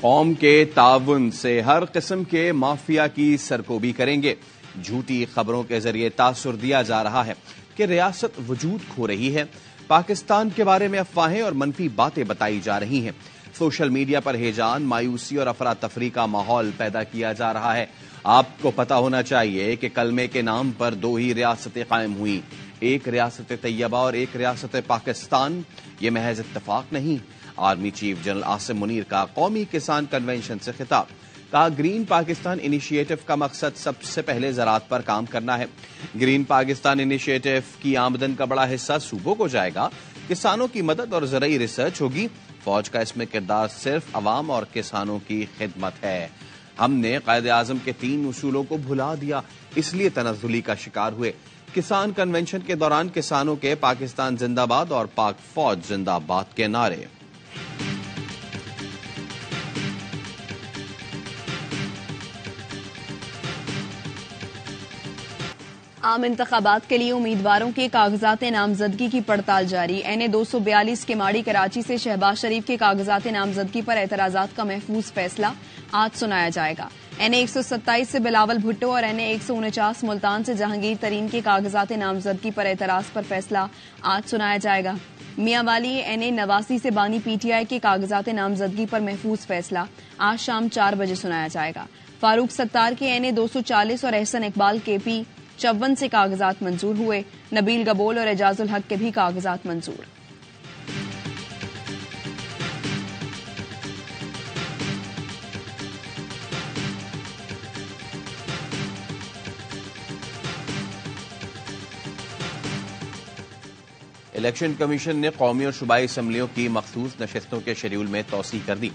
قوم کے تعاون سے ہر قسم کے مافیا کی سرکوبی کریں گے۔ جھوٹی خبروں کے ذریعے تاثر دیا جا رہا ہے کہ ریاست وجود کھو رہی ہے۔ پاکستان کے بارے میں افواہیں اور منفی باتیں بتائی جا رہی ہیں۔ سوشل میڈیا پر ہیجان، مایوسی اور افراتفری کا ماحول پیدا کیا جا رہا ہے۔ آپ کو پتہ ہونا چاہیے کہ کلمے کے نام پر دو ہی ریاستیں قائم ہوئیں، ایک ریاست طیبہ اور ایک ریاست پاکستان۔ یہ محض اتفاق نہیں۔ Army chief general Asim Munir کا قومی کسان کنونشن سے خطاب، کہا گرین پاکستان انیشیٹو کا مقصد سب سے پہلے زراعت پر کام کرنا ہے۔ گرین پاکستان انیشیٹو کی آمدن کا بڑا حصہ صوبوں کو جائے گا۔ کسانوں کی مدد اور زرعی ریسرچ ہوگی۔ فوج کا اس میں کردار صرف عوام اور کسانوں کی خدمت ہے۔ ہم نے قائد اعظم کے 3 اصولوں کو بھلا دیا، اس لیے تنزلی کا شکار ہوئے۔ کسان کنونشن کے دوران کسانوں کے پاکستان زندہ باد اور پاک فوج زندہ باد کے نعرے۔ عام انتخابات کے لیے امیدواروں کے کاغذات نامزدگی کی پڑتال جاری۔ NA 242 کے ماڑی کراچی سے شہباز شریف کے کاغذات نامزدگی پر اعتراضات کا محفوظ فیصلہ آج سنایا جائے گا۔ NA 127 سے بلاول بھٹو اور NA 149 ملتان سے جہانگیر ترین کے کاغذات نامزدگی پر اعتراض پر فیصلہ آج سنایا جائے گا۔ میاں والی NA 89 سے بانی PTI کے کاغذات نامزدگی پر محفوظ فیصلہ آج شام 4 بجے سنایا جائے گا۔ فاروق ستار کے NA 240 اور احسن اقبال KP 54 سے کاغذات منظور ہوئے۔ نبیل گبول اور اعجاز الحق کے بھی کاغذات منظور۔ الیکشن کمیشن نے قومی اور صوبائی اسمبلیوں کی مخصوص نشستوں کے شیڈول میں توسیع کر دی۔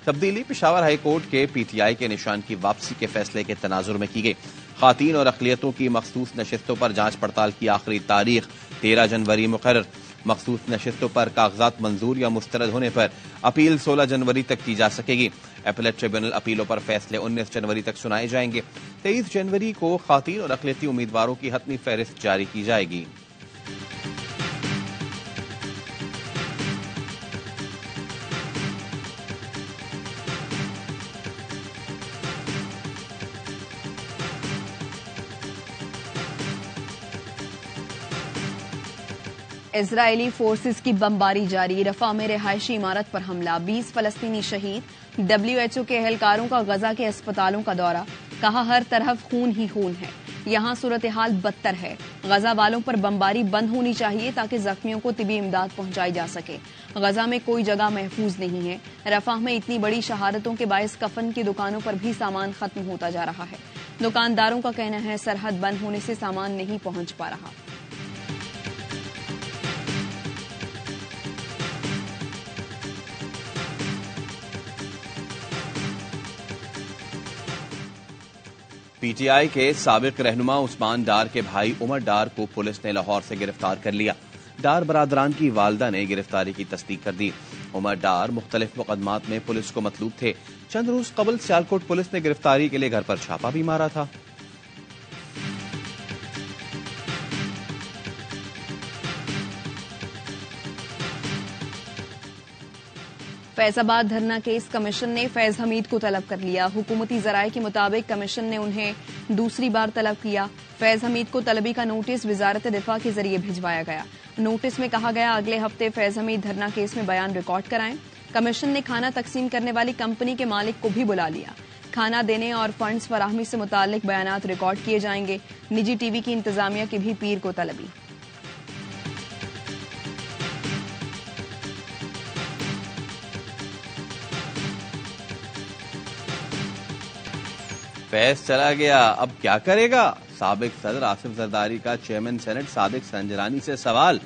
تبدیلی پشاور ہائی کورٹ کے PTI کے نشان کی واپسی کے فیصلے کے تناظر میں کی گئی۔ خواتین اور اقلیتوں کی مخصوص نشستوں پر جانچ پڑتال کی آخری تاریخ 13 جنوری مقرر۔ مخصوص نشستوں پر کاغذات منظور یا مسترد ہونے پر اپیل 16 جنوری تک کی جا سکے گی۔ اپیلٹ ٹریبیونل اپیلوں پر فیصلے 19 جنوری تک سنائے جائیں گے۔ 23 جنوری کو خواتین اور اقلیتی امیدواروں کی حتمی فہرست جاری کی جائے گی۔ اسرائیلی فورسز کی بمباری جاری۔ رفح میں رہائشی عمارت پر حملہ، 20 فلسطینی شہید۔ WHO کے اہلکاروں کا غزہ کے اسپتالوں کا دورہ، کہا ہر طرف خون ہی خون ہے، یہاں صورتحال بدتر ہے۔ غزہ والوں پر بمباری بند ہونی چاہیے تاکہ زخمیوں کو طبی امداد پہنچائی جا سکے۔ غزہ میں کوئی جگہ محفوظ نہیں ہے۔ رفح میں اتنی بڑی شہادتوں کے باعث کفن کی دکانوں پر بھی سامان ختم ہوتا جا رہا ہے۔ دکانداروں کا کہنا ہے سرحد بند ہونے سے سامان نہیں پہنچ پا رہا۔ PTI کے سابق رہنما عثمان ڈار کے بھائی عمر ڈار کو پولیس نے لاہور سے گرفتار کر لیا۔ ڈار برادران کی والدہ نے گرفتاری کی تصدیق کر دی۔ عمر ڈار مختلف مقدمات میں پولیس کو مطلوب تھے۔ چند روز قبل سیالکوٹ پولیس نے گرفتاری کے لیے گھر پر چھاپا بھی مارا تھا۔ فیض آباد دھرنا کیس کمیشن نے فیض حمید کو طلب کر لیا۔ حکومتی ذرائع کے مطابق کمیشن نے انہیں دوسری بار طلب کیا۔ فیض حمید کو طلبی کا نوٹس وزارت دفاع کے ذریعے بھجوایا گیا۔ نوٹس میں کہا گیا اگلے ہفتے فیض حمید دھرنا کیس میں بیان ریکارڈ کرائیں۔ کمیشن نے کھانا تقسیم کرنے والی کمپنی کے مالک کو بھی بلا لیا۔ کھانا دینے اور فنڈز فراہمی سے متعلق بیانات ریکارڈ کیے جائیں گے۔ نجی ٹی وی کی انتظامیہ کی بھی پیر کو طلبی۔ فیض چلا گیا، اب کیا کرے گا؟ سابق صدر آصف زرداری کا چیئرمین سینٹ صادق سنجرانی سے سوال۔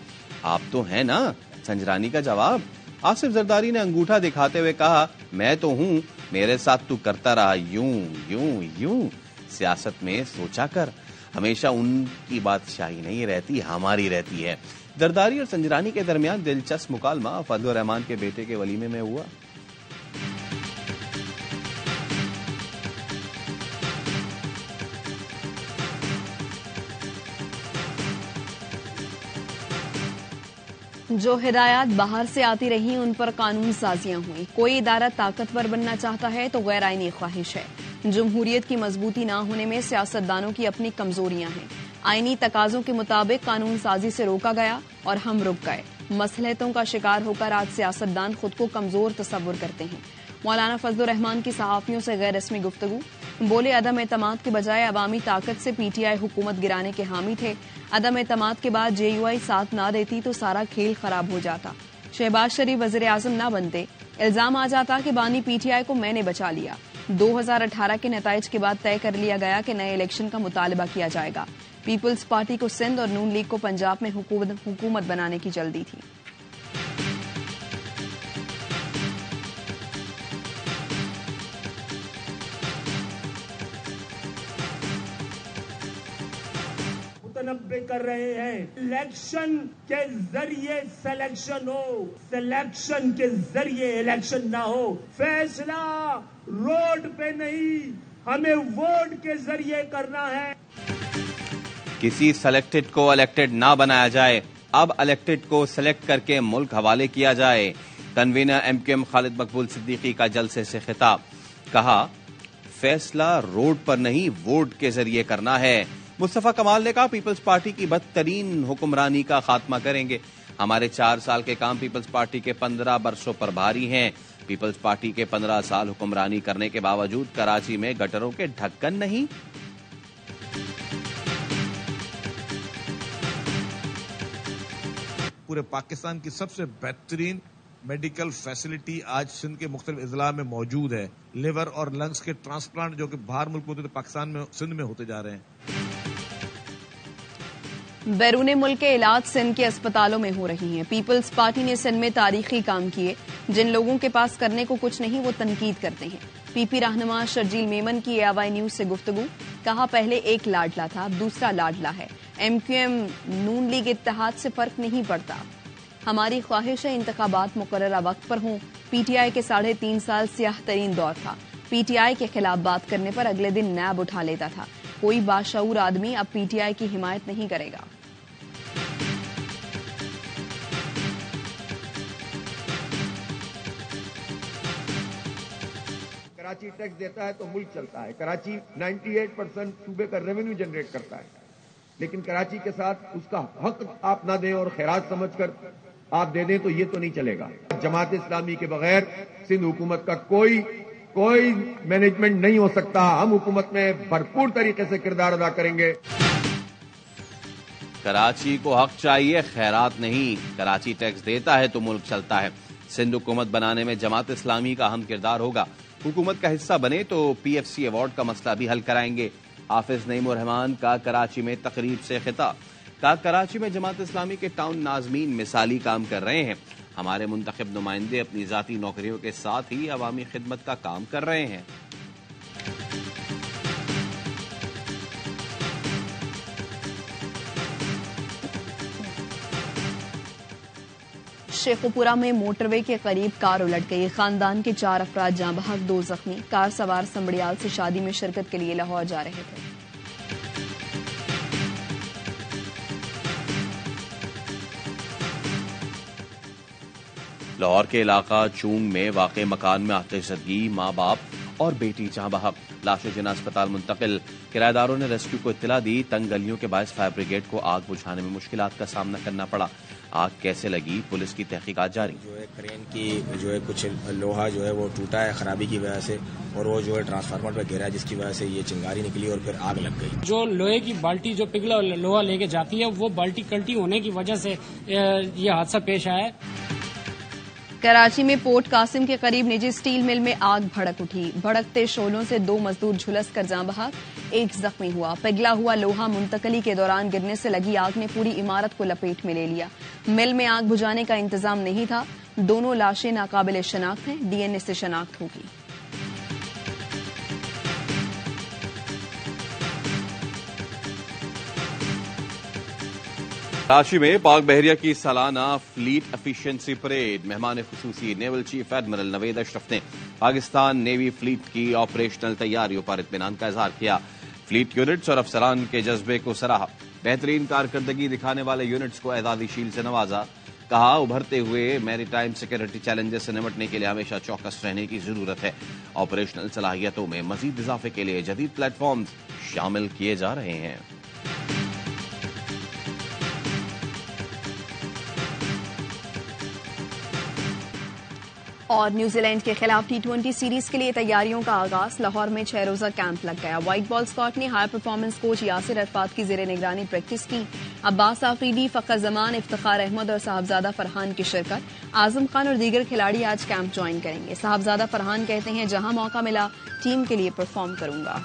آپ تو ہیں نا؟ سنجرانی کا جواب، آصف زرداری نے انگوٹھا دکھاتے ہوئے کہا میں تو ہوں، میرے ساتھ تو کرتا رہا یوں یوں یوں۔ سیاست میں سوچا کر، ہمیشہ ان کی بادشاہی نہیں رہتی، ہماری رہتی ہے۔ زرداری اور سنجرانی کے درمیان دلچسپ مکالمہ فضل الرحمان کے بیٹے کے ولیمے میں ہوا۔ جو ہدایات باہر سے آتی رہی ان پر قانون سازیاں ہوئیں. کوئی ادارہ طاقتور بننا چاہتا ہے تو غیر آئینی خواہش ہے. جمہوریت کی مضبوطی نہ ہونے میں سیاستدانوں کی اپنی کمزوریاں ہیں. آئینی تقاضوں کے مطابق قانون سازی سے روکا گیا اور ہم رک گئے. مصلحتوں کا شکار ہو کر آج سیاستدان خود کو کمزور تصور کرتے ہیں. مولانا فضل الرحمان کی صحافیوں سے غیر رسمی گفتگو. بولے عدم اعتماد کے بجائے عوامی طاقت سے پی ٹی آئی حکومت گرانے کے حامی تھے. عدم اعتماد کے بعد جے یو آئی ساتھ نہ دیتی تو سارا کھیل خراب ہو جاتا. شہباز شریف وزیر اعظم نہ بنتے. الزام آ جاتا کہ بانی پی ٹی آئی کو میں نے بچا لیا. 2018 کے نتائج کے بعد طے کر لیا گیا کہ نئے الیکشن کا مطالبہ کیا جائے گا. پیپلز پارٹی کو سندھ اور نون لیگ کو پنجاب میں حکومت بنانے کی جلدی تھی. متنبع کر رہے ہیں الیکشن کے ذریعے سلیکشن ہو، سلیکشن کے ذریعے الیکشن نہ ہو. فیصلہ روڈ پہ نہیں، ہمیں ووٹ کے ذریعے کرنا ہے. کسی سلیکٹڈ کو الیکٹڈ نہ بنایا جائے، اب الیکٹڈ کو سلیکٹ کر کے ملک حوالے کیا جائے. کنوینر ایم کیو ایم خالد مقبول صدیقی کا جلسے سے خطاب. کہا فیصلہ روڈ پر نہیں ووٹ کے ذریعے کرنا ہے. مصطفیٰ کمال نے کہا پیپلز پارٹی کی بدترین حکمرانی کا خاتمہ کریں گے. ہمارے 4 سال کے کام پیپلز پارٹی کے 15 برسوں پر بھاری ہیں. پیپلز پارٹی کے 15 سال حکمرانی کرنے کے باوجود کراچی میں گٹروں کے ڈھکن نہیں. پورے پاکستان کی سب سے بہترین میڈیکل فیسلٹی آج سندھ کے مختلف اضلاع میں موجود ہے. لیور اور لنگس کے ٹرانسپلانٹ جو کہ باہر ملک میں ہوتے تھے پاکستان میں سندھ میں ہوتے جا رہے ہیں. بیرون ملک کے علاج سندھ کے اسپتالوں میں ہو رہی ہیں. پیپلز پارٹی نے سندھ میں تاریخی کام کیے. جن لوگوں کے پاس کرنے کو کچھ نہیں وہ تنقید کرتے ہیں. پی پی رہنما شرجیل میمن کی AY نیوز سے گفتگو. کہا پہلے ایک لاڈلا تھا اب دوسرا لاڈلا ہے. ایم کیو ایم نون لیگ اتحاد سے فرق نہیں پڑتا. ہماری خواہش ہے انتخابات مقررہ وقت پر ہوں. پی ٹی آئی کے 3.5 سال سیاہ ترین دور تھا. پی ٹی آئی کے خلاف بات کرنے پر اگلے دن نیب اٹھا لیتا تھا. کوئی باشعور آدمی اب پی ٹی آئی کی حمایت نہیں کرے گا. کراچی ٹیکس دیتا ہے تو ملک چلتا ہے. کراچی 98% صوبے کا ریونیو جنریٹ کرتا ہے. لیکن کراچی کے ساتھ اس کا حق آپ نہ دیں اور خیرات سمجھ کر آپ دے دیں تو یہ تو نہیں چلے گا. جماعت اسلامی کے بغیر سندھ حکومت کا کوئی مینجمنٹ نہیں ہو سکتا. ہم حکومت میں بھرپور طریقے سے کردار ادا کریں گے. کراچی کو حق چاہیے خیرات نہیں. کراچی ٹیکس دیتا ہے تو ملک چلتا ہے. سندھ حکومت بنانے میں جماعت اسلامی کا اہم کردار ہوگا. حکومت کا حصہ بنے تو PFC ایوارڈ کا مسئلہ بھی حل کرائیں گے. حافظ نعیم الرحمان کا کراچی میں تقریب سے خطاب. کہا کراچی میں جماعت اسلامی کے ٹاؤن ناظمین مثالی کام کر رہے ہیں. ہمارے منتخب نمائندے اپنی ذاتی نوکریوں کے ساتھ ہی عوامی خدمت کا کام کر رہے ہیں. شیخوپورہ میں موٹر وے کے قریب کار الٹ گئی. خاندان کے 4 افراد جاں بحق 2 زخمی. کار سوار سمبڑیال سے شادی میں شرکت کے لیے لاہور جا رہے تھے. لاہور کے علاقہ چونگ میں واقع مکان میں آتش زدگی. ماں باپ اور بیٹی جاں بحق. لاشیں جناح اسپتال منتقل. کرایہ داروں نے ریسکیو کو اطلاع دی. تنگ گلیوں کے باعث فائر بریگیڈ کو آگ بجھانے میں مشکلات کا سامنا کرنا پڑا. آگ کیسے لگی پولیس کی تحقیقات جاری. جو ہے کرین کی جو ہے کچھ لوہا جو ہے وہ ٹوٹا ہے خرابی کی وجہ سے اور وہ جو ہے ٹرانسفارمر پہ گرا جس کی وجہ سے یہ چنگاری نکلی اور پھر آگ لگ گئی. جو لوہے کی بالٹی جو پگھلا لوہا لے کے جاتی ہے وہ بالٹی کلٹی ہونے کی وجہ سے یہ حادثہ پیش آیا ہے. کراچی میں پورٹ قاسم کے قریب نجی سٹیل مل میں آگ بھڑک اٹھی. بھڑکتے شعلوں سے 2 مزدور جھلس کر جاں بحق. 1 زخمی ہوا. پگھلا ہوا لوہا منتقلی کے دوران گرنے سے لگی آگ نے پوری عمارت کو لپیٹ میں لے لیا. مل میں آگ بجھانے کا انتظام نہیں تھا. دونوں لاشیں ناقابل شناخت ہیں. DNA سے شناخت ہوگی. کراچی میں پاک بحریہ کی سالانہ فلیٹ ایفیشنسی پریڈ. مہمان خصوصی نیول چیف ایڈمرل نوید اشرف نے پاکستان نیوی فلیٹ کی آپریشنل تیاریوں پر اطمینان کا اظہار کیا. فلیٹ یونٹس اور افسران کے جذبے کو سراہا. بہترین کارکردگی دکھانے والے یونٹس کو اعزازی شیل سے نوازا. کہا ابھرتے ہوئے میری ٹائم سیکورٹی چیلنجز سے نمٹنے کے لیے ہمیشہ چوکس رہنے کی ضرورت ہے. آپریشنل صلاحیتوں میں مزید اضافے کے لیے جدید پلیٹ فارمز شامل کیے جا رہے ہیں. اور نیوزی لینڈ کے خلاف T20 سیریز کے لیے تیاریوں کا آغاز. لاہور میں 6 روزہ کیمپ لگ گیا. وائٹ بال اسکواڈ نے high performance coach Yasir Arafat کی زیر نگرانی پریکٹس کی. عباس آفریدی، فخر زمان، افتخار احمد اور صاحبزادہ فرحان کی شرکت. اعظم خان اور دیگر کھلاڑی آج کیمپ جوائن کریں گے. صاحبزادہ فرحان کہتے ہیں جہاں موقع ملا ٹیم کے لیے پرفارم کروں گا.